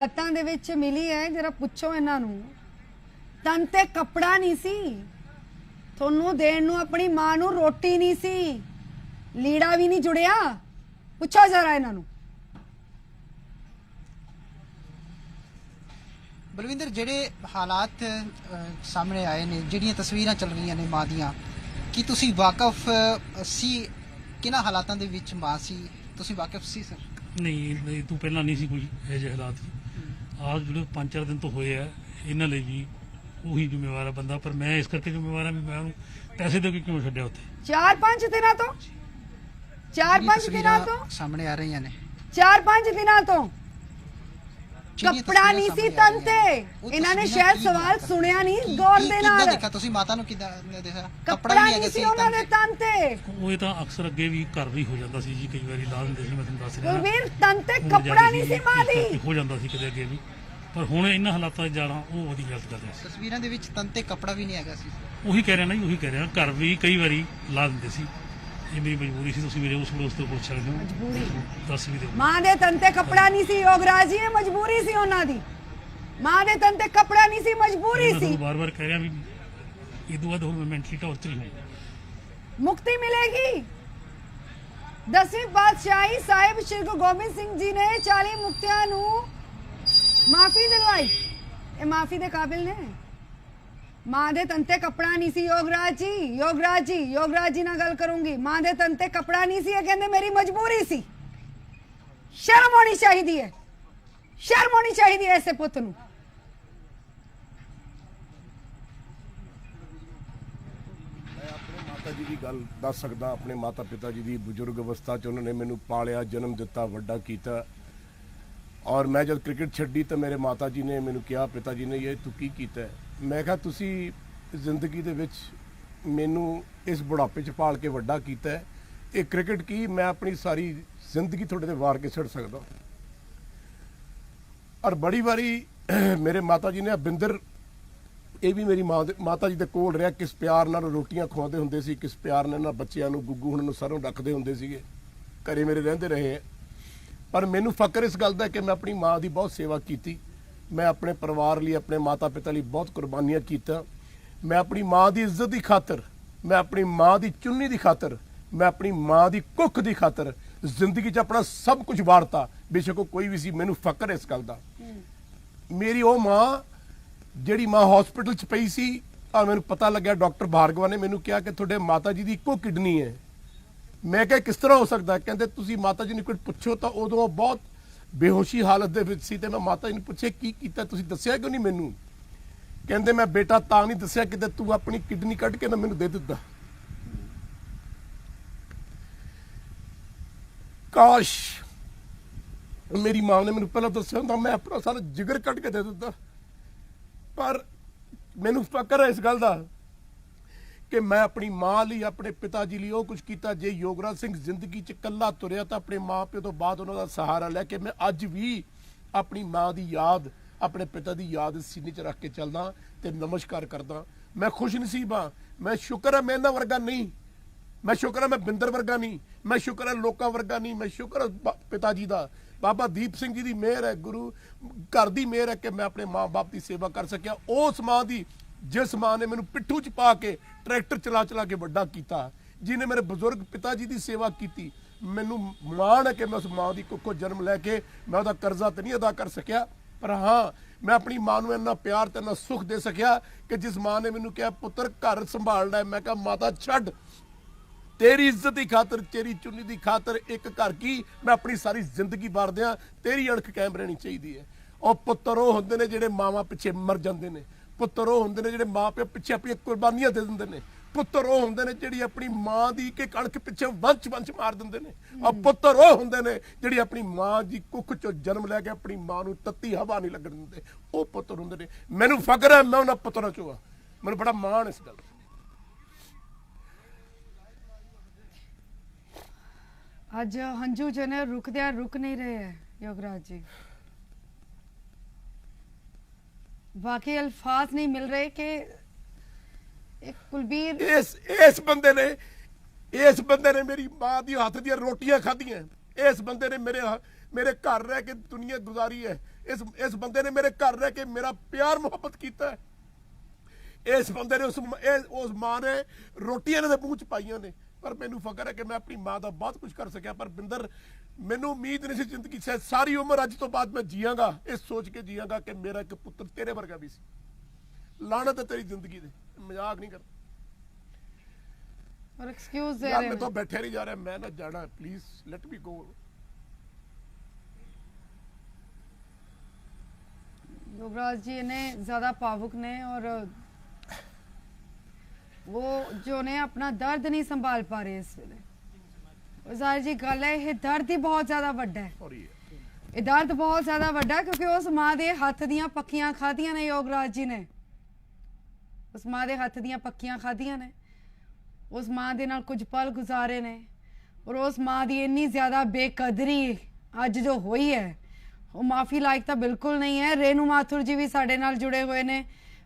ਹੱਥਾਂ ਦੇ ਵਿੱਚ ਮਿਲੀ ਹੈ। जरा ਪੁੱਛੋ ਇਹਨਾਂ ਨੂੰ, ਤਨ ਤੇ ਕੱਪੜਾ ਨਹੀਂ ਸੀ ਤੁਹਾਨੂੰ ਦੇਣ ਨੂੰ, ਆਪਣੀ ਮਾਂ ਨੂੰ ਰੋਟੀ ਨਹੀਂ ਸੀ, ਲੀੜਾ ਵੀ ਨਹੀਂ ਜੁੜਿਆ। ਪੁੱਛੋ जरा ਇਹਨਾਂ ਨੂੰ। ਬਲਵਿੰਦਰ, ਜਿਹੜੇ ਹਾਲਾਤ ਸਾਹਮਣੇ ਆਏ ਨੇ, ਜਿਹੜੀਆਂ ਤਸਵੀਰਾਂ ਚੱਲ ਰਹੀਆਂ ਨੇ ਮਾਂ ਦੀਆਂ, ਕੀ ਤੁਸੀਂ ਵਾਕਫ ਸੀ ਕਿਹਨਾਂ ਹਾਲਾਤਾਂ ਦੇ ਵਿੱਚ ਮਾਂ ਸੀ? ਤੁਸੀਂ ਵਾਕਫ ਸੀ ਸਰ? ਨਹੀਂ, ਤੂੰ ਪਹਿਲਾਂ ਨਹੀਂ ਸੀ ਕੋਈ ਇਹੋ ਜਿਹੇ ਹਾਲਾਤ। ਆਹ ਜਿਹੜੇ 5-4 ਦਿਨ ਤੋਂ ਹੋਏ ਆ, ਇਹਨਾਂ ਲਈ ਵੀ ਉਹੀ ਜ਼ਿੰਮੇਵਾਰ ਆ ਬੰਦਾ, ਪਰ ਮੈਂ ਇਸ ਕਰਕੇ ਜ਼ਿੰਮੇਵਾਰ ਆ ਵੀ ਮੈਂ ਉਹਨੂੰ ਪੈਸੇ ਦੇ ਕੇ ਕਿਉਂ ਛੱਡਿਆ ਉੱਥੇ। 4-5 ਦਿਨਾਂ ਤੋਂ 4-5 ਦਿਨਾਂ ਤੋਂ ਸਾਹਮਣੇ ਆ ਰਹੀਆਂ ਨੇ। 4-5 ਦਿਨਾਂ ਤੋਂ ਕੱਪੜਾ ਨਹੀਂ ਸੀ ਤਨ ਤੇ। ਇਹਨਾਂ ਨੇ ਸ਼ਾਇਦ ਸਵਾਲ ਸੁਣਿਆ ਨਹੀਂ ਗੌਰ ਦੇ ਨਾਲ। ਦੇਖਿਆ ਤੁਸੀਂ ਮਾਤਾ ਨੂੰ ਕਿੱਦਾਂ ਦੇਖਿਆ? ਕੱਪੜਾ ਨਹੀਂ ਸੀ ਉਹਨਾਂ ਦੇ ਤਨ ਤੇ। ਉਹ ਤਾਂ ਅਕਸਰ ਅੱਗੇ ਵੀ ਘਰ ਵੀ ਹੋ ਜਾਂਦਾ ਸੀ ਜੀ, ਕਈ ਵਾਰੀ ਲਾ ਦਿੰਦੇ ਸੀ। ਮੈਂ ਤੁਹਾਨੂੰ ਦੱਸ ਰਿਹਾ ਕੁਲਵੀਰ, ਤਨ ਤੇ ਕੱਪੜਾ ਨਹੀਂ ਸੀ ਮਾਂ ਦੀ। ਹੋ ਜਾਂਦਾ ਸੀ ਕਦੇ ਅੱਗੇ ਵੀ, ਪਰ ਹੁਣ ਇਹਨਾਂ ਹਾਲਾਤਾਂ 'ਚ ਜਾਣਾ ਉਹ ਉਹਦੀ ਗਲਤ ਗੱਲ ਹੈ। ਤਸਵੀਰਾਂ ਦੇ ਵਿੱਚ ਤਨ ਤੇ ਕੱਪੜਾ ਵੀ ਨਹੀਂ ਹੈਗਾ ਸੀ। ਉਹੀ ਕਹਿ ਰਿਹਾ ਨਾ ਜੀ, ਉਹੀ ਕਹਿ ਰਿਹਾ। ਘਰ ਵੀ ਕਈ ਵਾਰੀ ਲਾ ਦਿੰਦੇ ਸੀ। ਇਹ ਮੇਰੀ ਮਜਬੂਰੀ ਸੀ। ਤੁਸੀਂ ਮੇਰੇ ਉਸ ਤੋਂ ਪੁੱਛ ਸਕਦੇ ਹੋ। ਮਜਬੂਰੀ ਦੱਸ ਵੀ ਦਿਓ। ਮਾਂ ਦੇ ਤਨ ਤੇ ਕੱਪੜਾ ਨਹੀਂ ਸੀ ਯੋਗਰਾਜ ਜੀ, ਇਹ ਮਜਬੂਰੀ ਸੀ ਉਹਨਾਂ ਦੀ। ਮਾਂ ਦੇ ਤਨ ਤੇ ਕੱਪੜਾ ਨਹੀਂ ਸੀ, ਮਜਬੂਰੀ ਸੀ। ਬਾਰ-ਬਾਰ ਕਹਿ ਰਿਹਾ ਵੀ ਇਹ ਤੋਂ ਬਾਅਦ ਹੁਣ ਮੈਂਟਲੀ ਟੌਰਚਰ ਹੀ ਮੁਕਤੀ ਮਿਲੇਗੀ। 10ਵੀਂ ਪਾਤਸ਼ਾਹੀ ਸਾਹਿਬ ਸ਼੍ਰੀ ਗੁਰੂ ਗੋਬਿੰਦ ਸਿੰਘ ਜੀ ਨੇ 40 ਮੁਕਤਿਆਂ ਨੂੰ ਮਾਫੀ ਦਿਲਵਾਈ। ਇਹ ਮਾਫੀ ਦੇ ਕਾਬਿਲ ਨੇ। ਮਾਂ ਦੇ ਤਨ ਤੇ ਕੱਪੜਾ ਨਹੀਂ ਸੀ ਯੋਗਰਾਜ ਜੀ, ਯੋਗਰਾਜ ਜੀ ਨਾਲ ਗੱਲ ਕਰੂੰਗੀ। ਮਾਂ ਦੇ ਤਨ ਤੇ ਕੱਪੜਾ ਨਹੀਂ ਸੀ, ਇਹ ਕਹਿੰਦੇ ਮੇਰੀ ਮਜਬੂਰੀ ਸੀ। ਸ਼ਰਮ ਹੋਣੀ ਚਾਹੀਦੀ ਹੈ, ਸ਼ਰਮ ਹੋਣੀ ਚਾਹੀਦੀ ਹੈ ਐਸੇ ਪੁੱਤ ਨੂੰ। ਮਾਤਾ ਜੀ ਦੀ ਗੱਲ ਦੱਸ ਸਕਦਾ। ਆਪਣੇ ਮਾਤਾ ਪਿਤਾ ਜੀ ਦੀ ਬਜ਼ੁਰਗ ਅਵਸਥਾ 'ਚ ਉਹਨਾਂ ਨੇ ਮੈਨੂੰ ਪਾਲਿਆ, ਜਨਮ ਦਿੱਤਾ, ਵੱਡਾ ਕੀਤਾ। ਔਰ ਮੈਂ ਜਦ ਕ੍ਰਿਕਟ ਛੱਡੀ ਤਾਂ ਮੇਰੇ ਮਾਤਾ ਜੀ ਨੇ ਮੈਨੂੰ ਕਿਹਾ, ਪਿਤਾ ਜੀ ਨੇ, ਇਹ ਤੂੰ ਕੀ ਕੀਤਾ? ਮੈਂ ਕਿਹਾ ਤੁਸੀਂ ਜ਼ਿੰਦਗੀ ਦੇ ਵਿੱਚ ਮੈਨੂੰ ਇਸ ਬੁਢਾਪੇ 'ਚ ਪਾਲ ਕੇ ਵੱਡਾ ਕੀਤਾ ਹੈ। ਇਹ ਕ੍ਰਿਕਟ ਕੀ, ਮੈਂ ਆਪਣੀ ਸਾਰੀ ਜ਼ਿੰਦਗੀ ਤੁਹਾਡੇ ਤੇ ਵਾਰ ਕੇ ਛੱਡ ਸਕਦਾ। ਔਰ ਬੜੀ ਵਾਰੀ ਮੇਰੇ ਮਾਤਾ ਜੀ ਨੇ, ਬਿੰਦਰ ਇਹ ਵੀ ਮੇਰੀ ਮਾਤਾ ਜੀ ਦੇ ਕੋਲ ਰਿਹਾ, ਕਿਸ ਪਿਆਰ ਨਾਲ ਰੋਟੀਆਂ ਖਵਾਉਂਦੇ ਹੁੰਦੇ ਸੀ, ਕਿਸ ਪਿਆਰ ਨਾਲ ਇਹਨਾਂ ਬੱਚਿਆਂ ਨੂੰ, ਗੁੱਗੂ ਹੁਣ ਨੂੰ ਸਰੋਂ ਰੱਖਦੇ ਹੁੰਦੇ ਸੀਗੇ। ਘਰੇ ਮੇਰੇ ਰਹਿੰਦੇ ਰਹੇ ਹੈ। ਪਰ ਮੈਨੂੰ ਫਕਰ ਇਸ ਗੱਲ ਦਾ ਕਿ ਮੈਂ ਆਪਣੀ ਮਾਂ ਦੀ ਬਹੁਤ ਸੇਵਾ ਕੀਤੀ। ਮੈਂ ਆਪਣੇ ਪਰਿਵਾਰ ਲਈ, ਆਪਣੇ ਮਾਤਾ ਪਿਤਾ ਲਈ ਬਹੁਤ ਕੁਰਬਾਨੀਆਂ ਕੀਤਾ। ਮੈਂ ਆਪਣੀ ਮਾਂ ਦੀ ਇੱਜ਼ਤ ਦੀ ਖਾਤਰ, ਮੈਂ ਆਪਣੀ ਮਾਂ ਦੀ ਚੁੰਨੀ ਦੀ ਖਾਤਰ, ਮੈਂ ਆਪਣੀ ਮਾਂ ਦੀ ਕੁੱਖ ਦੀ ਖਾਤਰ ਜ਼ਿੰਦਗੀ 'ਚ ਆਪਣਾ ਸਭ ਕੁਝ ਵਾਰਤਾ, ਬੇਸ਼ੱਕ ਉਹ ਕੋਈ ਵੀ ਸੀ। ਮੈਨੂੰ ਫਕਰ ਇਸ ਗੱਲ ਦਾ। ਮੇਰੀ ਉਹ ਮਾਂ ਜਿਹੜੀ ਮਾਂ ਹਸਪੀਟਲ 'ਚ ਪਈ ਸੀ, ਆ ਮੈਨੂੰ ਪਤਾ ਲੱਗਿਆ, ਡਾਕਟਰ ਭਾਰਗਵਾ ਨੇ ਮੈਨੂੰ ਕਿਹਾ ਕਿ ਤੁਹਾਡੇ ਮਾਤਾ ਜੀ ਦੀ ਇੱਕੋ ਕਿਡਨੀ ਹੈ। ਮੈਂ ਕਿਹਾ ਕਿਸ ਤਰ੍ਹਾਂ ਹੋ ਸਕਦਾ? ਕਹਿੰਦੇ ਤੁਸੀਂ ਮਾਤਾ ਜੀ ਨੂੰ ਕੁਝ ਪੁੱਛੋ। ਤਾਂ ਉਦੋਂ ਬਹੁਤ ਬੇਹੋਸ਼ੀ ਹਾਲਤ ਦੇ ਵਿੱਚ ਸੀ ਤੇ ਮੈਂ ਮਾਤਾ ਜੀ ਨੂੰ ਪੁੱਛਿਆ ਕੀ ਕੀਤਾ, ਤੁਸੀਂ ਦੱਸਿਆ ਕਿਉਂ ਨਹੀਂ ਮੈਨੂੰ? ਕਹਿੰਦੇ ਮੈਂ ਬੇਟਾ ਤਾਂ ਨਹੀਂ ਦੱਸਿਆ ਕਿ ਤੂੰ ਆਪਣੀ ਕਿਡਨੀ ਕੱਢ ਕੇ ਨਾ ਮੈਨੂੰ ਦੇ ਦਿੱਤਾ। ਕਾਸ਼ ਮੇਰੀ ਮਾਂ ਨੇ ਮੈਨੂੰ ਪਹਿਲਾਂ ਦੱਸਿਆ ਹੁੰਦਾ, ਮੈਂ ਆਪਣਾ ਸਾਰਾ ਜਿਗਰ ਕੱਢ ਕੇ ਦੇ ਦਿੱਤਾ। ਪਰ ਮੈਨੂੰ ਫਕਰ ਹੈ ਇਸ ਗੱਲ ਦਾ ਕਿ ਮੈਂ ਆਪਣੀ ਮਾਂ ਲਈ, ਆਪਣੇ ਪਿਤਾ ਜੀ ਲਈ ਉਹ ਕੁਝ ਕੀਤਾ। ਜੇ ਯੋਗਰਾਜ ਸਿੰਘ ਜ਼ਿੰਦਗੀ 'ਚ ਇਕੱਲਾ ਤੁਰਿਆ ਤਾਂ ਆਪਣੇ ਮਾਂ ਪਿਓ ਤੋਂ ਬਾਅਦ ਉਹਨਾਂ ਦਾ ਸਹਾਰਾ ਲੈ ਕੇ ਮੈਂ ਅੱਜ ਵੀ ਆਪਣੀ ਮਾਂ ਦੀ ਯਾਦ, ਆਪਣੇ ਪਿਤਾ ਦੀ ਯਾਦ ਸੀਨੇ 'ਚ ਰੱਖ ਕੇ ਚੱਲਦਾ ਤੇ ਨਮਸਕਾਰ ਕਰਦਾ। ਮੈਂ ਖੁਸ਼ ਨਸੀਬ ਹਾਂ। ਮੈਂ ਸ਼ੁਕਰ ਹੈ ਮੈਂ ਇਹਨਾਂ ਵਰਗਾ ਨਹੀਂ, ਮੈਂ ਸ਼ੁਕਰ ਹੈ ਮੈਂ ਬਿੰਦਰ ਵਰਗਾ ਨਹੀਂ, ਮੈਂ ਸ਼ੁਕਰ ਹੈ ਲੋਕਾਂ ਵਰਗਾ ਨਹੀਂ। ਮੈਂ ਸ਼ੁਕਰ ਹੈ ਪਿਤਾ ਜੀ ਦਾ, ਬਾਬਾ ਦੀਪ ਸਿੰਘ ਜੀ ਦੀ ਮਿਹਰ ਹੈ, ਗੁਰੂ ਘਰ ਦੀ ਮਿਹਰ ਹੈ ਕਿ ਮੈਂ ਆਪਣੇ ਮਾਂ ਬਾਪ ਦੀ ਸੇਵਾ ਕਰ ਸਕਿਆ। ਉਸ ਮਾਂ ਦੀ ਜਿਸ ਮਾਂ ਨੇ ਮੈਨੂੰ ਪਿੱਠੂ 'ਚ ਪਾ ਕੇ ਟਰੈਕਟਰ ਚਲਾ ਕੇ ਵੱਡਾ ਕੀਤਾ, ਜਿਹਨੇ ਮੇਰੇ ਬਜ਼ੁਰਗ ਪਿਤਾ ਜੀ ਦੀ ਸੇਵਾ ਕੀਤੀ। ਮੈਨੂੰ ਮਾਣ ਹੈ ਕਿ ਮੈਂ ਉਸ ਮਾਂ ਦੀ ਕੁੱਖੋਂ ਜਨਮ ਲੈ ਕੇ ਮੈਂ ਉਹਦਾ ਕਰਜ਼ਾ ਤਾਂ ਨਹੀਂ ਅਦਾ ਕਰ ਸਕਿਆ, ਪਰ ਹਾਂ ਮੈਂ ਆਪਣੀ ਮਾਂ ਨੂੰ ਇੰਨਾ ਪਿਆਰ ਤੇ ਇੰਨਾ ਸੁੱਖ ਦੇ ਸਕਿਆ ਕਿ ਜਿਸ ਮਾਂ ਨੇ ਮੈਨੂੰ ਕਿਹਾ ਪੁੱਤਰ ਘਰ ਸੰਭਾਲਣਾ ਹੈ, ਮੈਂ ਕਿਹਾ ਮਾਤਾ ਛੱਡ, ਤੇਰੀ ਇੱਜ਼ਤ ਦੀ ਖਾਤਰ, ਤੇਰੀ ਚੁੰਨੀ ਦੀ ਖਾਤਰ ਇੱਕ ਘਰ ਕੀ ਮੈਂ ਆਪਣੀ ਸਾਰੀ ਜ਼ਿੰਦਗੀ ਵਾਰ ਦਿਆਂ, ਤੇਰੀ ਅਣਖ ਕਾਇਮ ਰਹਿਣੀ ਚਾਹੀਦੀ ਹੈ। ਉਹ ਪੁੱਤਰ ਉਹ ਹੁੰਦੇ ਨੇ ਜਿਹੜੇ ਮਾਵਾਂ ਪਿੱਛੇ ਮਰ ਜਾਂਦੇ ਨੇ। ਪੁੱਤਰ ਉਹ ਹੁੰਦੇ ਨੇ ਜਿਹੜੇ ਮਾਂ ਪਿਓ ਪਿੱਛੇ ਆਪਣੀਆਂ ਕੁਰਬਾਨੀਆਂ ਦੇ ਦਿੰਦੇ ਨੇ। ਪੁੱਤਰ ਉਹ ਹੁੰਦੇ ਨੇ ਜਿਹੜੀ ਆਪਣੀ ਮਾਂ ਦੀ ਇੱਕ ਅਣਖ ਪਿੱਛੇ ਵੰਸ਼ ਮਾਰ ਦਿੰਦੇ ਨੇ। ਔਰ ਪੁੱਤਰ ਉਹ ਹੁੰਦੇ ਨੇ ਜਿਹੜੀ ਆਪਣੀ ਮਾਂ ਦੀ ਕੁੱਖ 'ਚੋਂ ਜਨਮ ਲੈ ਕੇ ਆਪਣੀ ਮਾਂ ਨੂੰ ਤੱਤੀ ਹਵਾ ਨਹੀਂ ਲੱਗਣ ਦਿੰਦੇ। ਉਹ ਪੁੱਤਰ ਹੁੰਦੇ ਨੇ। ਮੈਨੂੰ ਫਕਰ ਹੈ ਮੈਂ ਉਹਨਾਂ ਪੁੱਤਰਾਂ 'ਚੋਂ ਆ। ਮੈਨੂੰ ਬੜਾ ਮਾਣ ਇਸ ਗੱਲ। ਅੱਜ ਹੰਝੂ ਜੋ ਨੇ ਰੁਕਦਿਆਂ ਰੁਕ ਨਹੀਂ ਰਹੇ ਹੈ ਯੋਗਰਾਜ ਜੀ। वाकई अल्फाज नहीं मिल रहे कि एक कुलबीर इस बंदे ने मेरी मां दी हाथ दी रोटियां खादियां। इस बंदे ने मेरे घर रह के दुनिया गुजारी है। इस बंदे ने मेरे घर रह के मेरा प्यार मोहब्बत किया है। इस बंदे ने उस मां ने रोटियां इन्हां दे मूंह च पाईयां ने, पर मैनू फकर है कि मैं अपनी मां का बहुत कुछ कर सकिया। पर बिंदर मैनू उम्मीद नहीं सी जिंदगी शायद सारी उम्र अज तो बाद मैं जियांगा इस सोच के जियांगा कि मेरा एक पुत्र तेरे वर्गा भी सी। लानत है तेरी जिंदगी दे, मजाक नहीं करता। और एक्सक्यूज दे यार रहे मैं तो हैं। बैठे नहीं जा रहा, मैं ना जाना, प्लीज लेट मी गो। युवराज जी ने ज्यादा भावुक ने और वो जो ने अपना दर्द नहीं संभाल पा रहे इस वेले। और जाहिर जी गल है ये दर्द ही बहुत ज्यादा वड्डा है, सॉरी ये दर्द बहुत ज्यादा वड्डा है क्योंकि उस मां दे हत्थ दियां पक्कियां खादियां ने योगराज जी ने, उस मां दे हत्थ दियां पक्कियां खादियां ने, उस मां दे नाल कुछ पल गुजारे ने। और उस मां दी इन्नी ज्यादा बेकदरी अज जो हुई है वो माफी लायक तो बिल्कुल नहीं है। रेनू माथुर जी भी साडे नाल जुड़े हुए ने।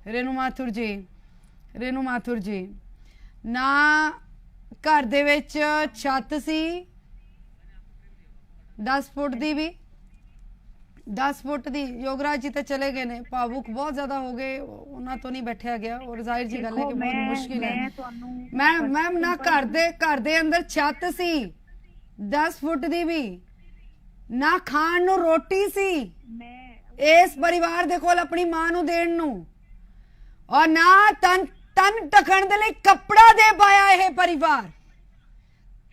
रेनू माथुर जी, रेनू माथुर जी, ना घर दे विच छत सी 10 फुट दी भी, 10 फुट दी। योगराज जी तो चले गए ने, भावुक बहुत ज्यादा हो गए, उन्हां तो नहीं बैठा गया। और जाहिर जी गल है कि बहुत मुश्किल है। मैम ना घर दे अंदर छत सी 10 फुट दी भी, ना खाण नूं रोटी सी इस परिवार दे कोल अपनी मां नूं देण नूं, और ना तन ढकण दे लई कपड़ा दे पाया यह परिवार।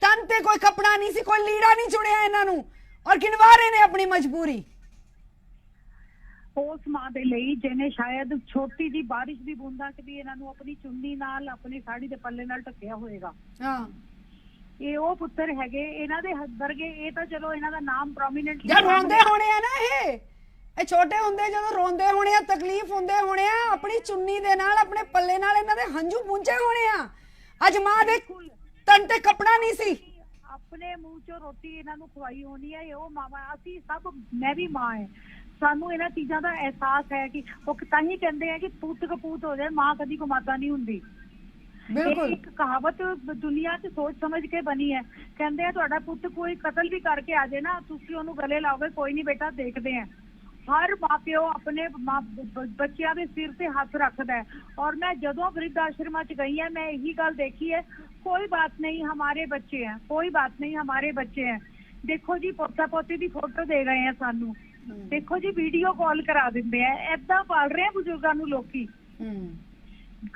तन ते कोई कपड़ा नहीं सी, कोई लीड़ा नहीं चुनिया इन्हां नूं, और गिनवा रहे ने अपनी मजबूरी। उस मां दे लई जिहने शायद छोटी जी बारिश दी बूंदा च भी इन्हां नूं अपनी चुन्नी नाल अपनी साड़ी दे पल्ले नाल ढकिया होएगा। हाँ ये ओ पुੱਤਰ ਹੈਗੇ ਇਹਨਾਂ ਦੇ ਵਰਗੇ। ਇਹ ਤਾਂ ਚਲੋ ਇਹਨਾਂ ਦਾ ਨਾਮ ਪ੍ਰੋਮੀਨੈਂਟਲੀ जब रोंदे होने आ ना ये छोटे हुंदे जदों रोंदे होने आ, तकलीफ हुंदे होने आ, अपनी चुन्नी दे नाल अपने पल्ले नाल इन्हां दे हंझू पूंझे होने आ। अज मां दे तन ते कपड़ा नहीं सी, ਆਪਣੇ ਮੂੰਹ ਚੋਂ ਰੋਟੀ ਇਹਨਾਂ ਨੂੰ ਖਵਾਈ ਹੋਣੀ ਹੈ। ਇਹ ਉਹ ਮਾਵਾ ਅਸੀਂ ਸਭ, ਮੈਂ ਵੀ ਮਾਂ ਹੈ, ਸਾਨੂੰ ਇਹਨਾਂ ਚੀਜ਼ਾਂ ਦਾ ਅਹਿਸਾਸ ਹੈ ਕਿ ਉਹ ਤਾਂ ਹੀ ਕਹਿੰਦੇ ਆ ਕਿ ਪੁੱਤ ਕਪੂਤ ਹੋ ਜਾਏ, ਮਾਂ ਕਦੀ ਕੋ ਮਾਤਾ ਨਹੀਂ ਹੁੰਦੀ। बिल्कुल ਇੱਕ ਕਹਾਵਤ ਦੁਨੀਆ 'ਚ ਸੋਚ ਸਮਝ ਕੇ ਬਣੀ ਹੈ। ਕਹਿੰਦੇ ਆ ਤੁਹਾਡਾ ਪੁੱਤ ਕੋਈ ਕਤਲ ਵੀ ਕਰਕੇ ਆ ਜਾਏ ਨਾ, ਤੁਸੀਂ ਉਹਨੂੰ ਗਲੇ ਲਾਓਗੇ, ਕੋਈ ਨਹੀਂ ਬੇਟਾ ਦੇਖਦੇ ਆ। ਹਰ ਮਾਪਿਓ ਆਪਣੇ ਬੱਚਿਆਂ ਦੇ ਸਿਰ ਤੇ ਹੱਥ ਰੱਖਦਾ ਹੈ। ਔਰ ਮੈਂ ਜਦੋਂ ਵਰਿੱਧ ਆਸ਼ਰਮਾਂ 'ਚ ਗਈ ਹਾਂ ਮੈਂ ਇਹੀ ਗੱਲ ਦੇਖੀ ਹੈ, कोई बात नहीं हमारे बच्चे हैं, कोई बात नहीं हमारे बच्चे हैं। देखो जी पोता पोती ਦੀ ਫੋਟੋ ਦੇ ਰਹੇ ਆ ਸਾਨੂੰ, ਦੇਖੋ ਜੀ ਵੀਡੀਓ ਕਾਲ ਕਰਾ ਦਿੰਦੇ ਆ। ਏਦਾਂ ਪਾਲ ਰਹੇ ਆ ਬਜ਼ੁਰਗਾਂ ਨੂੰ ਲੋਕੀ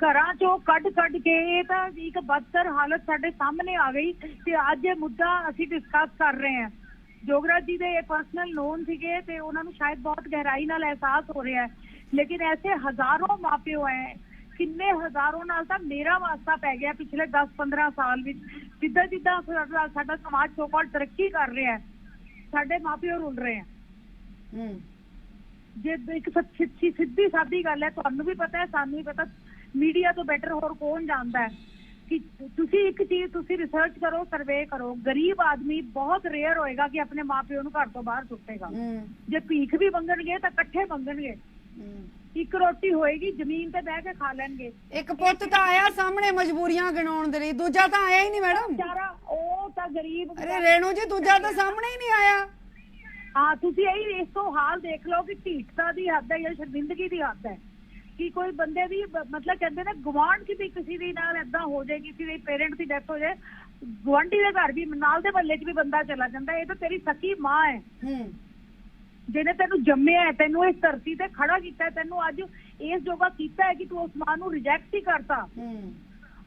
ਘਰਾਂ ਚੋਂ ਕੱਢ ਕੇ। ਇਹ ਤਾਂ ਇੱਕ ਬਦਤਰ ਹਾਲਤ ਸਾਡੇ ਸਾਹਮਣੇ ਆ ਗਈ ਤੇ ਅੱਜ ਇਹ ਮੁੱਦਾ ਅਸੀਂ ਡਿਸਕਸ ਕਰ ਰਹੇ ਹਾਂ। ਜੋਗਰਾਜ ਜੀ ਦੇ ਇਹ ਪਰਸਨਲ ਨੋਨ ਸੀਗੇ ਤੇ ਉਹਨਾਂ ਨੂੰ ਸ਼ਾਇਦ ਬਹੁਤ ਗਹਿਰਾਈ ਨਾਲ ਅਹਿਸਾਸ ਹੋ ਰਿਹਾ ਹੈ, ਲੇਕਿਨ ਐਸੇ ਹਜ਼ਾरों ਮਾਪਿਓ ਹੈ, ਕਿੰਨੇ ਹਜ਼ਾरों ਨਾਲ ਤਾਂ ਮੇਰਾ ਵਾਸਤਾ ਪੈ ਗਿਆ ਪਿਛਲੇ 10-15 ਸਾਲ ਵਿੱਚ। ਜਿੱਦਾਂ ਜਿੱਦਾਂ ਸਾਡਾ ਸਮਾਜ ਸੋ-ਕਾਲ ਤਰੱਕੀ ਕਰ ਰਿਹਾ ਹੈ, ਸਾਡੇ ਮਾਪਿਓ ਰੁਲ ਰਹੇ ਹੈ। ਜੇ ਇੱਕ ਸਿੱਧੀ ਸਾਦੀ ਗੱਲ ਹੈ, ਤੁਹਾਨੂੰ ਵੀ ਪਤਾ ਹੈ, ਸਾਨੂੰ ਵੀ ਪਤਾ, ਮੀਡੀਆ ਤੋਂ ਬੈਟਰ ਹੋਰ ਕੌਣ ਜਾਣਦਾ ਹੈ ਕਿ ਤੁਸੀਂ ਇੱਕ ਚੀਜ਼ ਤੁਸੀਂ ਰਿਸਰਚ ਕਰੋ, ਸਰਵੇ ਕਰੋ। ਗਰੀਬ ਆਦਮੀ ਬਹੁਤ ਰੇਅਰ ਹੋਏਗਾ ਕਿ ਆਪਣੇ ਮਾਪਿਓ ਨੂੰ ਘਰ ਤੋਂ ਬਾਹਰ ਸੁੱਟੇਗਾ। ਜੇ ਭੀਖ ਵੀ ਮੰਗਣਗੇ ਤਾਂ ਇਕੱਠੇ ਮੰਗਣਗੇ। ਇੱਕ ਰੋਟੀ ਹੋਏਗੀ, ਜ਼ਮੀਨ ਤੇ ਬਹਿ ਕੇ ਖਾ ਲੈਣਗੇ। ਇੱਕ ਪੁੱਤ ਤਾਂ ਆਇਆ ਸਾਹਮਣੇ ਮਜਬੂਰੀਆਂ ਗਿਣਾਉਣ ਦੇ ਲਈ, ਦੂਜਾ ਤਾਂ ਆਇਆ ਹੀ ਨਹੀਂ ਮੈਡਮ। ਵਿਚਾਰਾ ਉਹ ਤਾਂ ਗਰੀਬ। ਅਰੇ ਰੇਣੂ ਜੀ ਦੂਜਾ ਤਾਂ ਸਾਹਮਣੇ ਹੀ ਨਹੀਂ ਆਇਆ। ਹਾਂ ਤੁਸੀਂ ਇਹੀ ਇਸ ਤੋਂ ਹਾਲ ਦੇਖ ਲਓ ਕਿ ਢੀਠਤਾ ਦੀ ਹੱਦ ਹੈ ਜਾਂ ਸ਼ਰਮਿੰਦਗੀ ਦੀ ਹੱਦ ਹੈ ਕਿ ਕੋਈ ਬੰਦੇ ਦੀ ਮਤਲਬ ਕਹਿੰਦੇ ਨੇ ਗਵਾਂਢ ਕਿ ਵੀ ਕਿਸੇ ਦੀ ਨਾਲ ਏਦਾਂ ਹੋ ਜਾਏ, ਕਿਸੇ ਦੇ ਪੇਰੈਂਟ ਦੀ ਡੈਥ ਹੋ ਜਾਏ, ਗੁਆਂਢੀ ਦੇ ਘਰ ਵੀ ਨਾਲ ਦੇ ਮਹੱਲੇ 'ਚ ਵੀ ਬੰਦਾ ਚਲਾ ਜਾਂਦਾ। ਇਹ ਤਾਂ ਤੇਰੀ ਸਕੀ ਮਾਂ ਹੈ ਜਿਹਨੇ ਤੈਨੂੰ ਜੰਮਿਆ ਹੈ, ਤੈਨੂੰ ਇਸ ਧਰਤੀ ਤੇ ਖੜਾ ਕੀਤਾ, ਤੈਨੂੰ ਅੱਜ ਇਸ ਜੋਗਾ ਕੀਤਾ ਹੈ ਕਿ ਤੂੰ ਉਸ ਮਾਂ ਨੂੰ ਰਿਜੈਕਟ ਹੀ ਕਰਤਾ।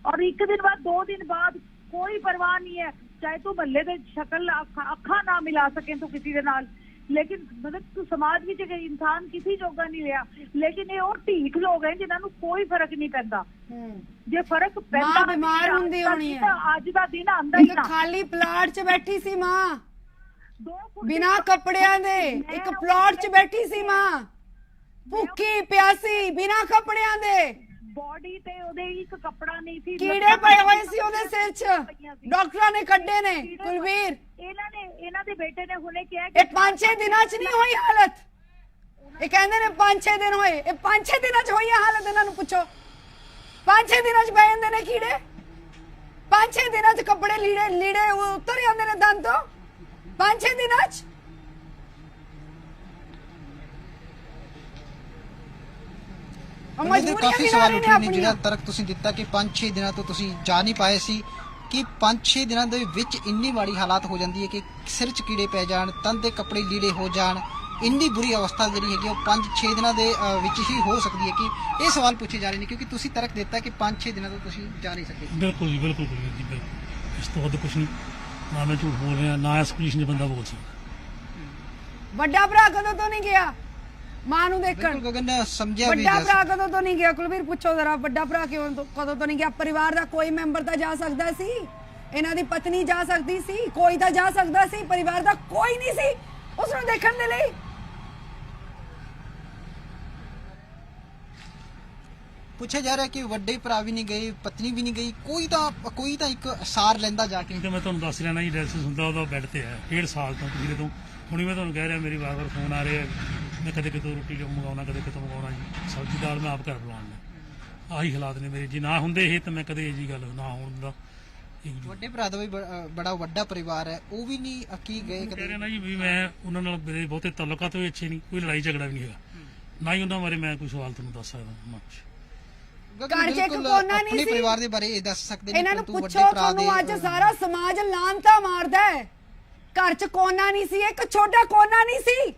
ਔਰ ਇੱਕ ਦਿਨ ਬਾਅਦ 2 ਦਿਨ ਬਾਅਦ ਕੋਈ ਪਰਵਾਹ ਨਹੀਂ ਹੈ, ਚਾਹੇ ਤੂੰ ਮਹੱਲੇ ਦੇ ਸ਼ਕਲ ਅੱਖਾਂ ਨਾ ਮਿਲਾ ਸਕੇ ਤੂੰ ਕਿਸੇ ਦੇ ਨਾਲ, ਲੇਕਿਨ ਮਤਲਬ ਤੂੰ ਸਮਾਜ ਵਿੱਚ ਇਨਸਾਨ ਕਿਸੇ ਜੋਗਾ ਨਹੀਂ ਰਿਹਾ। ਲੇਕਿਨ ਇਹ ਉਹ ਢੀਠ ਲੋਕ ਹੈ ਜਿਨ੍ਹਾਂ ਨੂੰ ਕੋਈ ਫਰਕ ਨਹੀਂ ਪੈਂਦਾ। ਜੇ ਫਰਕ ਪੈਂਦਾ ਬਿਮਾਰ ਹੁੰਦੀ ਹੋਣੀ ਹੈ, ਤਾਂ ਅੱਜ ਦਾ ਦਿਨ ਆਂਦਾ ਹੀ ਨਾ। ਖਾਲੀ ਪਲਾਟ 'ਚ ਬੈਠੀ ਸੀ ਮਾਂ, ਬਿਨਾ ਕੱਪੜਿਆਂ ਦੇ ਇੱਕ ਪਲਾਟ 'ਚ ਬੈਠੀ ਸੀ ਮਾਂ, ਭੁੱਖੀ ਪਿਆਸੀ ਬਿਨਾ ਕੱਪੜਿਆਂ ਦੇ। ਬੋਡੀ ਤੇ ਉਹਦੇ ਇੱਕ ਕੱਪੜਾ ਨਹੀਂ ਸੀ, ਕੀੜੇ ਪਏ ਹੋਏ ਸੀ ਉਹਦੇ ਸਿਰ 'ਚ, ਡਾਕਟਰਾਂ ਨੇ ਕੱਢੇ ਨੇ। ਕੁਲਵੀਰ ਇਹਨਾਂ ਦੇ ਬੇਟੇ ਨੇ ਹੁਣੇ ਕਿਹਾ ਇਹ 5-6 ਦਿਨਾਂ 'ਚ ਨਹੀਂ ਹੋਈ ਹਾਲਤ। ਇਹ ਕਹਿੰਦੇ ਨੇ 5-6 ਦਿਨ ਹੋਏ, ਇਹ 5-6 ਦਿਨਾਂ 'ਚ ਹੋਈ ਹਾਲਤ। ਇਹਨਾਂ ਨੂੰ ਪੁੱਛੋ 5-6 ਦਿਨਾਂ 'ਚ ਪੈ ਜਾਂਦੇ ਨੇ ਕੀੜੇ, 5-6 ਦਿਨਾਂ 'ਚ ਕੱਪੜੇ ਲੀੜੇ ਉਤਰ ਜਾਂਦੇ ਨੇ ਦੰਦ ਤੋਂ, 5-6 ਦਿਨਾਂ 'ਚ। ਬਲਵਿੰਦਰ, ਮਜਬੂਰੀਆਂ ਕਾਫੀ ਵੀ ਸਵਾਲ ਨੇ ਉੱਠੇ ਨੇ ਆਪਣੀਆਂ। ਜਿਹੜਾ ਤਰਕ ਤੁਸੀਂ ਦਿੱਤਾ ਕਿ 5-6 ਦਿਨਾਂ ਤੋਂ ਤੁਸੀਂ ਜਾ ਨਹੀਂ ਪਾਏ ਸੀ, ਕਿ 5-6 ਦਿਨਾਂ ਦੇ ਵਿੱਚ ਇੰਨੀ ਮਾੜੀ ਹਾਲਾਤ ਹੋ ਜਾਂਦੀ ਹੈ ਕਿ ਸਿਰ 'ਚ ਕੀੜੇ ਪੈ ਜਾਣ, ਤਨ ਦੇ ਕੱਪੜੇ ਲੀੜੇ ਹੋ ਜਾਣ, ਇੰਨੀ ਬੁਰੀ ਅਵਸਥਾ ਜਿਹੜੀ ਹੈਗੀ ਉਹ 5-6 ਦਿਨਾਂ ਦੇ ਵਿੱਚ ਹੀ ਹੋ ਸਕਦੀ ਹੈ। ਕਿ ਇਹ ਸਵਾਲ ਪੁੱਛੇ ਜਾ ਰਹੇ ਨੇ ਕਿਉਂਕਿ ਤੁਸੀਂ ਤਰਕ ਦਿੱਤਾ ਕਿ 5-6 ਦਿਨਾਂ ਤੋਂ ਤੁਸੀਂ ਜਾ ਨਹੀਂ ਸਕੇ। ਬਿਲਕੁਲ ਜੀ, ਬਿਲਕੁਲ ਕੁਲਵੀਰ ਜੀ, ਬਿਲਕੁਲ। ਇਸ ਤੋਂ ਵੱਧ ਕੁਝ ਨਹੀਂ, ਨਾ ਮੈਂ ਝੂਠ ਬੋਲ ਰਿਹਾ, ਨਾ ਇਸ ਕੰਡੀਸ਼ਨ 'ਚ ਬੰਦਾ ਬੋਲ ਸਕਦਾ। ਵੱਡਾ ਭਰਾ ਕਦੋਂ ਤੋਂ ਨਹੀਂ ਗਿਆ ਮਾਂ ਨੂੰ ਦੇਖਣ? ਬਿਲਕੁਲ ਗਗਨ, ਸਮਝਿਆ ਵੀ ਵੱਡਾ ਜਾ ਭਰਾ ਕਦੋਂ ਤੋਂ ਨਹੀਂ ਗਿਆ? ਕੁਲਵੀਰ ਪੁੱਛੋ ਜ਼ਰਾ, ਵੱਡਾ ਭਰਾ ਕਦੋਂ ਤੋਂ ਨਹੀਂ ਗਿਆ? ਪਰਿਵਾਰ ਦਾ ਕੋਈ ਮੈਂਬਰ ਤਾਂ ਜਾ ਸਕਦਾ ਸੀ, ਇਹਨਾਂ ਦੀ ਪਤਨੀ ਜਾ ਸਕਦੀ ਸੀ, ਕੋਈ ਤਾਂ ਜਾ ਸਕਦਾ ਸੀ, ਪਰਿਵਾਰ ਦਾ ਕੋਈ ਨਹੀਂ ਸੀ ਉਸ ਨੂੰ ਦੇਖਣ ਦੇ ਲਈ। ਪੁੱਛਿਆ ਜਾ ਰਿਹਾ ਕਿ ਵੱਡੇ ਭਰਾ ਵੀ ਨਹੀਂ ਗਏ, ਪਤਨੀ ਵੀ ਨਹੀਂ ਗਈ, ਕੋਈ ਤਾਂ ਇੱਕ ਸਾਰ ਲੈਂਦਾ ਜਾ ਕੇ। ਕਿਉਂਕਿ ਮੈਂ ਤੁਹਾਨੂੰ ਦੱਸ ਰਿਹਾ ਨਾ ਜੀ, ਡਾਇਲਿਸਿਸ ਹੁੰਦਾ ਉਹਦਾ ਬੈੱਡ ਤੇ ਹੈ 1.5 ਸਾਲ ਤੋਂ। ਪਿਛਲੇ ਤੋਂ ਹੁਣੀ ਮੈਂ ਤੁਹਾਨੂੰ ਕਹਿ ਰਿਹਾ, ਮੇਰੀ ਵਾਰ-ਵਾਰ ਫੋਨ ਆ ਰਹੇ ਆ, ਮੈਂ ਕਦੇ ਕਿਤੋਂ ਰੋਟੀ ਮੰਗਾਉਣਾ, ਕਦੇ ਕਿਤੋਂ ਮੰਗਾਉਣਾ ਜੀ, ਸਬਜ਼ੀ ਦਾਲ ਮੈਂ ਆਪ ਘਰ ਬਣਾਉਣਾ। ਆਹੀ ਹਾਲਾਤ ਨੇ ਮੇਰੇ। ਜੇ ਨਾ ਹੁੰਦੇ ਇਹ ਤਾਂ ਮੈਂ ਕਦੇ ਇਹ ਜੀ ਗੱਲ ਨਾ ਹੋਣ ਦਿੰਦਾ। ਵੱਡੇ ਭਰਾ ਦਾ ਵੀ ਬੜਾ ਵੱਡਾ ਪਰਿਵਾਰ ਹੈ, ਉਹ ਵੀ ਨਹੀਂ ਕੀ ਗਏ ਕਹਿ ਕਦੇ? ਰਿਹਾ ਨਾ ਜੀ ਵੀ ਮੈਂ ਉਹਨਾਂ ਨਾਲ ਮੇਰੇ ਬਹੁਤੇ ਤਾਲੁਕਾਤ ਵੀ ਅੱਛੇ ਨਹੀਂ, ਕੋਈ ਲੜਾਈ ਝਗੜਾ ਵੀ ਨਹੀਂ ਹੈਗਾ, ਨਾ ਹੀ ਉਹਨਾਂ ਬਾਰੇ ਮੈਂ ਕੋਈ ਸਵਾਲ ਤੁਹਾਨੂੰ ਦੱਸ ਸਕਦਾ ਨਾ ਕੁਛ। ਗਗਨ, ਘਰ 'ਚ ਇੱਕ ਬਿਲਕੁਲ ਕੋਨਾ ਨਹੀਂ ਆਪਣੇ ਸੀ। ਪਰਿਵਾਰ ਦੇ ਬਾਰੇ ਇਹ ਦੱਸ ਸਕਦੇ ਨੇ, ਇਹਨਾਂ ਨੂੰ ਪਰੰਤੂ ਪੁੱਛੋ, ਵੱਡੇ ਭਰਾ ਦੇ ਤੁਹਾਨੂੰ ਅੱਜ ਸਾਰਾ ਸਮਾਜ ਲਾਂਤਾ ਮਾਰਦਾ ਹੈ। ਘਰ 'ਚ ਕੋਨਾ ਨਹੀਂ ਸੀ, ਇੱਕ ਛੋਟਾ ਕੋਨਾ ਨਹੀਂ ਸੀ।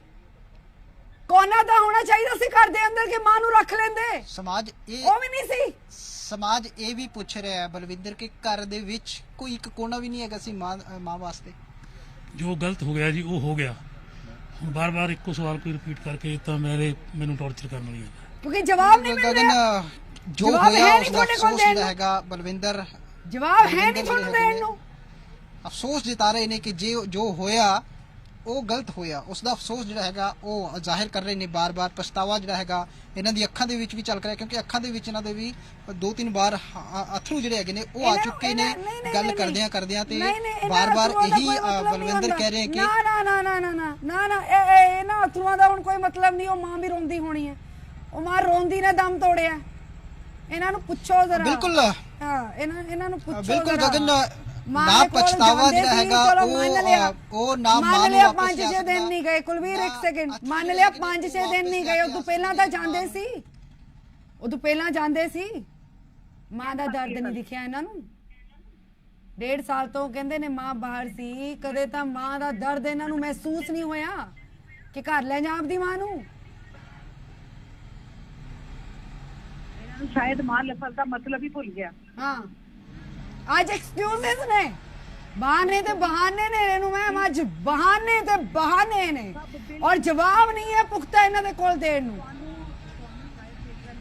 ਕੋਨਾ ਤਾਂ ਹੋਣਾ ਚਾਹੀਦਾ ਸੀ ਘਰ ਦੇ ਅੰਦਰ ਕਿ ਮਾਂ ਨੂੰ ਰੱਖ ਲੈਂਦੇ, ਸਮਾਜ ਉਹ ਵੀ ਨਹੀਂ ਸੀ। ਸਮਾਜ ਇਹ ਵੀ ਪੁੱਛ ਰਿਹਾ ਹੈ ਬਲਵਿੰਦਰ ਕਿ ਘਰ ਦੇ ਵਿੱਚ ਕੋਈ ਇੱਕ ਕੋਨਾ ਵੀ ਨਹੀਂ ਹੈਗਾ ਸੀ ਮਾਂ ਵਾਸਤੇ। ਜੋ ਗਲਤ ਹੋ ਗਿਆ ਜੀ ਉਹ ਹੋ ਗਿਆ। ਹੁਣ ਬਾਰ-ਬਾਰ ਇੱਕੋ ਸਵਾਲ ਕੋਈ ਰਿਪੀਟ ਕਰਕੇ ਤਾਂ ਮੈਨੂੰ ਟੌਰਚਰ ਕਰਨ ਵਾਲੀ ਹੈ। ਕਿਉਂਕਿ ਜਵਾਬ ਨਹੀਂ ਮਿਲ ਰਿਹਾ, ਗਗਨ, ਜੋ ਜਵਾਬ ਹੋਇਆ ਹੈ ਨਹੀਂ ਉਸ ਦਾ ਤੁਹਾਡੇ ਕੋਲ ਅਫਸੋਸ ਦੇਣ ਜਿਹੜਾ ਨੂੰ। ਹੈਗਾ ਬਲਵਿੰਦਰ, ਜਵਾਬ ਹੈ ਨਹੀਂ ਤੁਹਾਨੂੰ ਦੇਣ ਨੂੰ। ਅਫਸੋਸ ਜਤਾ ਰਹੇ ਨੇ ਕਿ ਜੋ ਹੋਇਆ ਉਹ ਗਲਤ ਹੋਇਆ, ਉਸ ਦਾ ਅਫਸੋਸ ਜਿਹੜਾ ਹੈਗਾ ਉਹ ਜ਼ਾਹਿਰ ਕਰ ਰਹੇ ਨੇ ਬਾਰ-ਬਾਰ। ਪਛਤਾਵਾ ਜਿਹੜਾ ਹੈਗਾ ਇਹਨਾਂ ਦੀ ਅੱਖਾਂ ਦੇ ਵਿੱਚ ਵੀ ਝਲਕ ਰਿਹਾ, ਕਿਉਂਕਿ ਅੱਖਾਂ ਦੇ ਵਿੱਚ ਇਹਨਾਂ ਦੇ ਵੀ 2-3 ਵਾਰ ਅਥਰੂ ਜਿਹੜੇ ਹੈਗੇ ਨੇ ਉਹ ਆ ਚੁੱਕੇ ਨੇ ਗੱਲ ਕਰਦਿਆਂ ਤੇ ਬਾਰ-ਬਾਰ ਇਹੀ ਬਲਵਿੰਦਰ ਕਹਿ ਰਹੇ ਕਿ ਨਾ ਇਹਨਾਂ ਅਥਰੂਆਂ ਦਾ ਹੁਣ ਕੋਈ ਮਤਲਬ ਨਹੀਂ। ਉਹ ਮਾਂ ਵੀ ਰੋਂਦੀ ਹੋਣੀ ਹੈ, ਉਹ ਮਾਂ ਰੋਂਦੀ ਨੇ ਦਮ ਤੋੜਿਆ। ਇਹਨਾਂ ਨੂੰ ਪੁੱਛੋ ਜ਼ਰਾ। ਬਿਲਕੁਲ ਹਾਂ, ਇਹਨਾਂ ਨੂੰ ਪੁੱਛੋ ਬਿਲਕੁਲ ਜ਼ਰਾ। ਗਗਨ, ਮਾਂ ਨਾ ਦੇ ਕੋਲ ਪਛਤਾਵਾ ਜਾਂਦੇ ਜਿਹੜਾ ਸੀ, ਹੈਗਾ ਚਲੋ ਮੰਨ ਲਿਆ। ਉਹ ਨਾ ਮਾਂ ਮੰਨ ਨੂੰ ਲਿਆ ਵਾਪਸ 5-6 ਦਿਨ ਨਹੀਂ ਗਏ। ਕੁਲਵੀਰ ਇੱਕ ਸੈਕਿੰਡ, ਮੰਨ ਲਿਆ 5-6 ਦਿਨ ਨਹੀਂ ਗਏ, ਉਦੋਂ ਪਹਿਲਾਂ ਤਾਂ ਜਾਂਦੇ ਸੀ, ਉਦੋਂ ਪਹਿਲਾਂ ਜਾਂਦੇ ਸੀ। ਮਾਂ ਦਾ ਦਰਦ ਨਹੀਂ ਦਿਖਿਆ ਇਹਨਾਂ ਨੂੰ? 1.5 ਸਾਲ ਤੋਂ ਕਹਿੰਦੇ ਨੇ ਮਾਂ ਬਾਹਰ ਸੀ, ਕਦੇ ਤਾਂ ਮਾਂ ਦਾ ਦਰਦ ਇਹਨਾਂ ਨੂੰ ਮਹਿਸੂਸ ਨਹੀਂ ਹੋਇਆ ਕਿ ਘਰ ਲੈ ਜਾ ਆਪਦੀ ਮਾਂ ਨੂੰ। ਸ਼ਾਇਦ ਮਾਂ ਲਫ਼ਜ਼ ਦਾ ਮਤਲਬ ਹੀ ਭੁੱਲ ਗਿਆ। ਹਾਂ, ਅੱਜ ਐਕਸਕਿਊਜ਼ਸ ਨੇ, ਬਹਾਨੇ ਤੇ ਬਹਾਨੇ ਨੇ। ਇਹਨੂੰ ਮੈਂ ਅੱਜ ਬਹਾਨੇ ਤੇ ਬਹਾਨੇ ਨੇ, ਔਰ ਜਵਾਬ ਨਹੀਂ ਹੈ ਪੁਖਤਾ ਇਹਨਾਂ ਦੇ ਕੋਲ ਦੇਣ ਨੂੰ।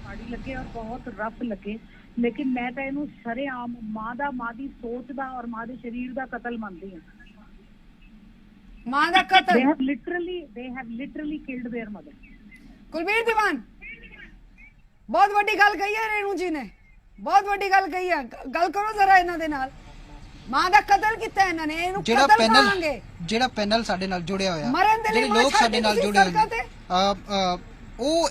ਮਾੜੀ ਲੱਗੇ ਔਰ ਬਹੁਤ ਰਫ ਲੱਗੇ, ਲੇਕਿਨ ਮੈਂ ਤਾਂ ਇਹਨੂੰ ਸਰੇਆਮ ਮਾਂ ਦੀ ਸੋਚ ਦਾ ਔਰ ਮਾਂ ਦੇ ਸਰੀਰ ਦਾ ਕਤਲ ਮੰਨਦੀ ਹਾਂ। ਮਾਂ ਦਾ ਕਤਲ। they have literally killed their mother। Kulbir ਦੀਵਾਨ, ਬਹੁਤ ਵੱਡੀ ਗੱਲ ਕਹੀ ਹੈ ਰੇਣੂ ਜੀ ਨੇ, ਬਹੁਤ ਵੱਡੀ ਗੱਲ ਕਹੀ ਹੈ। ਗੱਲ ਕਰੋ ਜ਼ਰਾ ਇਹਨਾਂ ਦੇ ਨਾਲ। ਮਾਂ ਦਾ ਕਤਲ ਕੀਤਾ ਇਹਨਾਂ ਨੇ, ਇਹਨੂੰ ਕਤਲ ਕਰਾਂਗੇ। ਜਿਹੜਾ ਪੈਨਲ ਸਾਡੇ ਨਾਲ ਜੁੜਿਆ ਹੋਇਆ, ਮਰਨ ਦੇ ਲਈ ਜਿਹੜੇ ਲੋਕ ਸਾਡੇ ਨਾਲ ਜੁੜੇ ਹੋਏ ਨੇ, ਨੇ, ਉਹ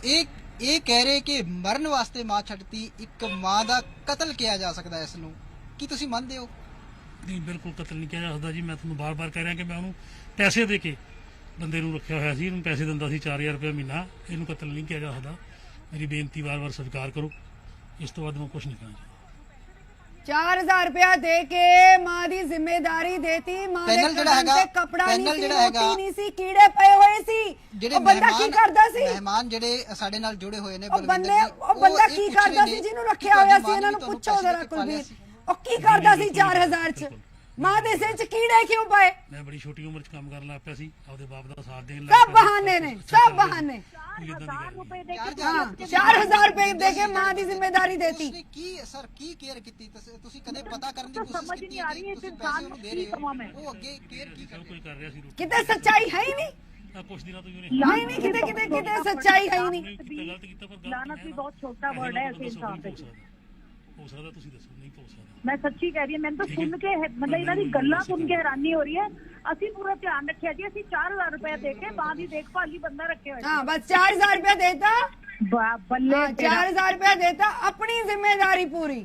ਇਹ ਕਹਿ ਰਹੇ ਕਿ ਮਰਨ ਵਾਸਤੇ ਮਾਂ ਛੱਡਤੀ, ਇੱਕ ਮਾਂ ਦਾ ਕਤਲ ਕਿਹਾ ਜਾ ਸਕਦਾ ਇਸ ਨੂੰ। ਕੀ ਤੁਸੀਂ ਮੰਨਦੇ ਹੋ? ਨਹੀਂ, ਬਿਲਕੁਲ ਕਤਲ ਨਹੀਂ ਕਿਹਾ ਜਾ ਸਕਦਾ ਜੀ। ਮੈਂ ਤੁਹਾਨੂੰ ਬਾਰ-ਬਾਰ ਕਹਿ ਰਿਹਾ ਕਿ ਮੈਂ ਉਹਨੂੰ ਪੈਸੇ ਦੇ ਕੇ ਬੰਦੇ ਨੂੰ ਰੱਖਿਆ ਹੋਇਆ ਸੀ, ਇਹਨੂੰ ਪੈਸੇ ਦਿੰਦਾ ਸੀ 4000 ਰੁਪਏ ਮਹੀਨਾ। ਇਹਨੂੰ ਕਤਲ ਨਹੀਂ ਕਿਹਾ ਜਾ ਸਕਦਾ। ਮੇਰੀ ਬੇਨਤੀ ਵਾਰ-ਵਾਰ ਸਵੀਕਾਰ ਕਰੋ, ਇਸ ਤੋਂ ਬਾਅਦ ਮੈਂ ਕੁਝ ਨਹੀਂ ਕਹਿਣਾ ਚਾਹੁੰਦਾ। 4000 ਰੁਪਇਆ ਦੇ ਕੇ ਮਾਂ ਦੀ ਜ਼ਿੰਮੇਵਾਰੀ ਦੇਤੀ। ਮਾਂ ਦੇ ਕੰਨ ਤੇ ਕਪੜਾ ਨਹੀਂ ਸੀ, ਰੋਟੀ ਨਹੀਂ ਸੀ, ਕੀੜੇ ਪਏ ਹੋਏ ਸੀ। ਉਹ ਬੰਦਾ ਕੀ ਕਰਦਾ ਸੀ? ਮਹਿਮਾਨ ਜਿਹੜੇ ਸਾਡੇ ਨਾਲ ਜੁੜੇ ਹੋਏ ਨੇ ਉਹ ਬੰਦਾ ਕੀ ਕਰਦਾ ਸੀ ਜਿਹਨੂੰ ਰੱਖਿਆ ਹੋਇਆ ਸੀ? ਇਹਨਾਂ ਨੂੰ ਪੁੱਛੋ ਜ਼ਰਾ ਕੁਲਬੀਰ, ਉਹ ਕੀ ਕਰਦਾ ਸੀ 4000 ਚ? ਮਾਂ ਦੇ ਸਿਰ ਚ ਕੀੜੇ ਕਿਉਂ ਪਏ? ਮੈਂ ਬੜੀ ਛੋਟੀ ਉਮਰ ਚ ਕੰਮ ਕਰਨ ਲੱਗ ਪਿਆ ਸੀ, ਆਪਦੇ ਬਾਪ ਦਾ ਸਾਥ ਦੇਣ ਲੱਗ ਸਭ ਬਹਾਨੇ ਨੇ, ਸਭ ਬਹਾਨੇ। 4000 ਰੁਪਏ ਦੇ ਕੇ 4000 ਰੁਪਏ ਦੇ ਕੇ ਮਾਂ ਦੀ ਜ਼ਿੰਮੇਵਾਰੀ ਦੇਤੀ। ਕੀ ਕੇਅਰ ਕੀਤੀ? ਤੁਸੀਂ ਕਦੇ ਪਤਾ ਕਰਨ ਦੀ ਕੋਸ਼ਿਸ਼ ਸਮਝ ਕੀਤੀ ਨਹੀਂ ਆ ਰਹੀ ਇਸ ਇਨਸਾਨ ਨੂੰ ਕੀ ਕਵਾਂ ਮੈਂ। ਉਹ ਅੱਗੇ ਕੇਅਰ ਕੀ ਸਭ ਕੁਝ ਕਰ ਰਿਹਾ ਸੀ। ਕਿਤੇ ਸੱਚਾਈ ਹੈ ਹੀ ਨਹੀਂ। ਕੁਝ ਦਿਨਾਂ ਤੋਂ ਉਹਨੇ ਨਹੀਂ, ਕਿਤੇ ਸੱਚਾਈ ਹੈ ਹੀ ਨਹੀਂ। ਗਲਤ ਕੀਤਾ, ਪਰ ਲਾਨਤ ਵੀ ਬਹੁਤ ਛੋਟਾ ਵਰਡ ਹੈ ਇਸ ਇਨਸਾਨ ਤੇ। ਹੋ ਸਕਦਾ ਤੁਸੀਂ ਦੱਸੋ, ਨਹੀਂ ਹੋ ਸਕਦਾ। ਮੈਂ ਸੱਚੀ ਕਹਿ ਰਹੀ ਹਾਂ, ਮੈਨੂੰ ਤਾਂ ਸੁਣ ਕੇ ਮਤਲਬ ਇਹਨਾਂ ਦੀ ਗੱਲਾਂ ਸੁਣ ਕੇ ਹੈਰਾਨੀ ਹੋ ਰਹੀ ਹੈ। ਅਸੀਂ ਪੂਰਾ ਧਿਆਨ ਰੱਖਿਆ ਜੀ, ਅਸੀਂ 4000 ਰੁਪਏ ਦੇ ਕੇ ਮਾਂ ਦੀ ਦੇਖਭਾਲ ਲਈ ਬੰਦਾ ਰੱਖਿਆ ਹੋਇਆ। ਹਾਂ, ਬਸ 4000 ਰੁਪਏ ਦੇਤਾ, ਬੱਲੇ 4000 ਰੁਪਏ ਦੇਤਾ, ਆਪਣੀ ਜ਼ਿੰਮੇਵਾਰੀ ਪੂਰੀ।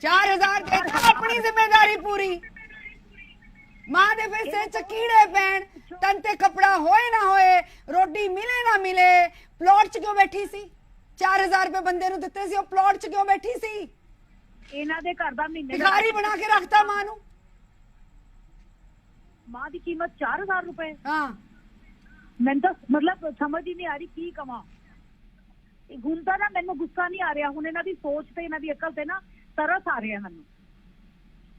4000 ਦੇਤਾ, ਆਪਣੀ ਜ਼ਿੰਮੇਵਾਰੀ ਪੂਰੀ। ਮਾਂ ਦੇ ਫਿਰ ਸਿਰ ਚ ਕੀੜੇ ਪੈਣ, ਤਨ ਤੇ ਕਪੜਾ ਹੋਏ ਨਾ ਹੋਏ, ਰੋਟੀ ਮਿਲੇ ਨਾ ਮਿਲੇ, ਪਲਾਟ ਚ ਕਿਉਂ ਬੈਠੀ ਸੀ? 4000 ਰੁਪਏ ਬੰਦੇ ਨੂੰ ਦਿੱਤੇ ਸੀ, ਉਹ ਪਲਾਟ 'ਚ ਕਿਉਂ ਬੈਠੀ ਸੀ? ਇਹਨਾਂ ਦੇ ਘਰ ਦਾ ਮਹੀਨੇ ਦਾ ਭਿਖਾਰੀ ਬਣਾ ਕੇ ਰੱਖਤਾ ਮਾਂ ਨੂੰ। ਮਾਂ ਦੀ ਕੀਮਤ 4000 ਰੁਪਏ। ਹਾਂ ਮੈਨੂੰ ਤਾਂ ਮਤਲਬ ਸਮਝ ਹੀ ਨਹੀਂ ਆ ਰਹੀ ਕੀ ਕਵਾਂ। ਹੁਣ ਤਾਂ ਨਾ ਮੈਨੂੰ ਗੁੱਸਾ ਨਹੀਂ ਆ ਰਿਹਾ, ਹੁਣ ਇਹਨਾਂ ਦੀ ਸੋਚ ਤੇ ਇਹਨਾਂ ਦੀ ਅਕਲ ਤੇ ਨਾ ਤਰਸ ਆ ਰਿਹਾ ਮੈਨੂੰ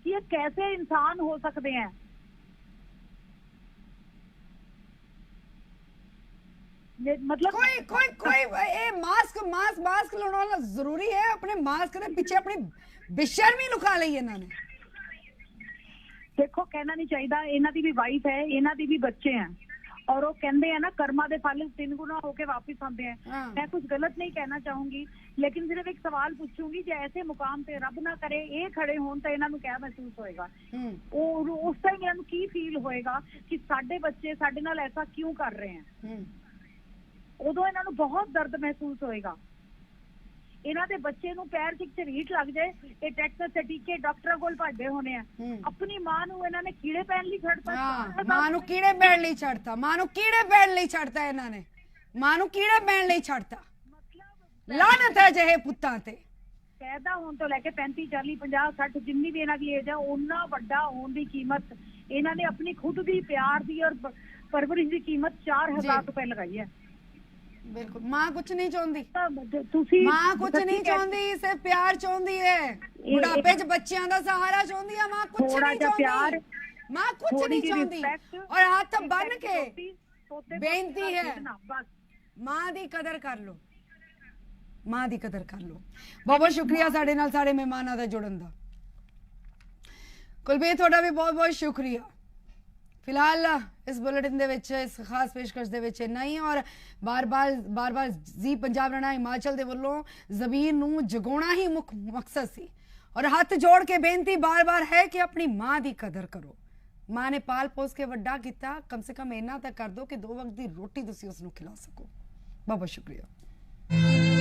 ਕਿ ਇਹ ਕੈਸੇ ਇਨਸਾਨ ਹੋ ਸਕਦੇ ਹੈ। मतलब कोई ये मास्क लगाना जरूरी है। अपने मास्क के पीछे अपनी बेशर्मी लुका ली इन्होंने। देखो कहना नहीं चाहिए, इन्हां दी भी वाइफ है, इन्हां दी भी बच्चे हैं और वो कहते हैं ना कर्मा दे फल 3 गुना होके वापस आते हैं। मैं कुछ गलत नहीं कहना चाहूंगी, लेकिन सिर्फ एक सवाल पूछूंगी, जो ऐसे मुकाम ते रब ना करे ये खड़े होन तो इन्हां नूं क्या महसूस होएगा? और उस टाइम इन्हां नूं की फील होएगा कि साडे बच्चे साडे नाल ऐसा क्यों कर रहे हैं? उदों इन्हां नूं बहुत दर्द महसूस होएगा। इन्हां दे बच्चे नूं पैर च झरीट लग जाए, ये टैक्स सटीके डॉक्टर कोल भजदे होने हैं। अपनी मां नूं इन्हां ने कीड़े पैण लई छड्डता। मां नूं कीड़े पैण लई छड्डता, मां नूं कीड़े पैण लई छड्डता, इन्हां ने मां नूं कीड़े पैण लई छड्डता। लानत है ਜਿਹੇ ਪੁੱਤਾਂ ਤੇ। पैदा होने तो लैके 35 40 50 60 जिन्नी भी इन्हां दी एज है, उन्ना वड्डा होने दी कीमत इन्हां ने अपनी खुद दी प्यार दी और परवरिश दी कीमत 4000 रुपए लगाई है। बिल्कुल मां कुछ नहीं चाहती, मां कुछ नहीं चाहती, सिर्फ प्यार चाहती है। बुढ़ापे च बच्चियां दा सहारा चाहती है। मां कुछ नहीं चाहती, मां कुछ नहीं चाहती। और हाथ बन के बेनती है, मां दी कदर कर लो, मां दी कदर कर लो। बहुत बहुत शुक्रिया साडे नाल सारे मेहमानां दा जुड़न दा। कुलबीर थोड़ा भी बहुत बहुत शुक्रिया। फिलहाल इस बुलेटिन दे विच इस खास पेशकश दे विच इन्ना ही। और बार बार जी पंजाब रना हिमाचल दे वल्लों ज़मीर नूं जगाउणा ही मुख मकसद सी। और हाथ जोड़ के बेनती बार बार है कि अपनी मां दी कदर करो। मां ने पाल पोस के वड्डा कीता, कम से कम इन्ना तक कर दो कि 2 वक्त दी रोटी तुसीं उसनूं खिला सको। बहुत बहुत शुक्रिया।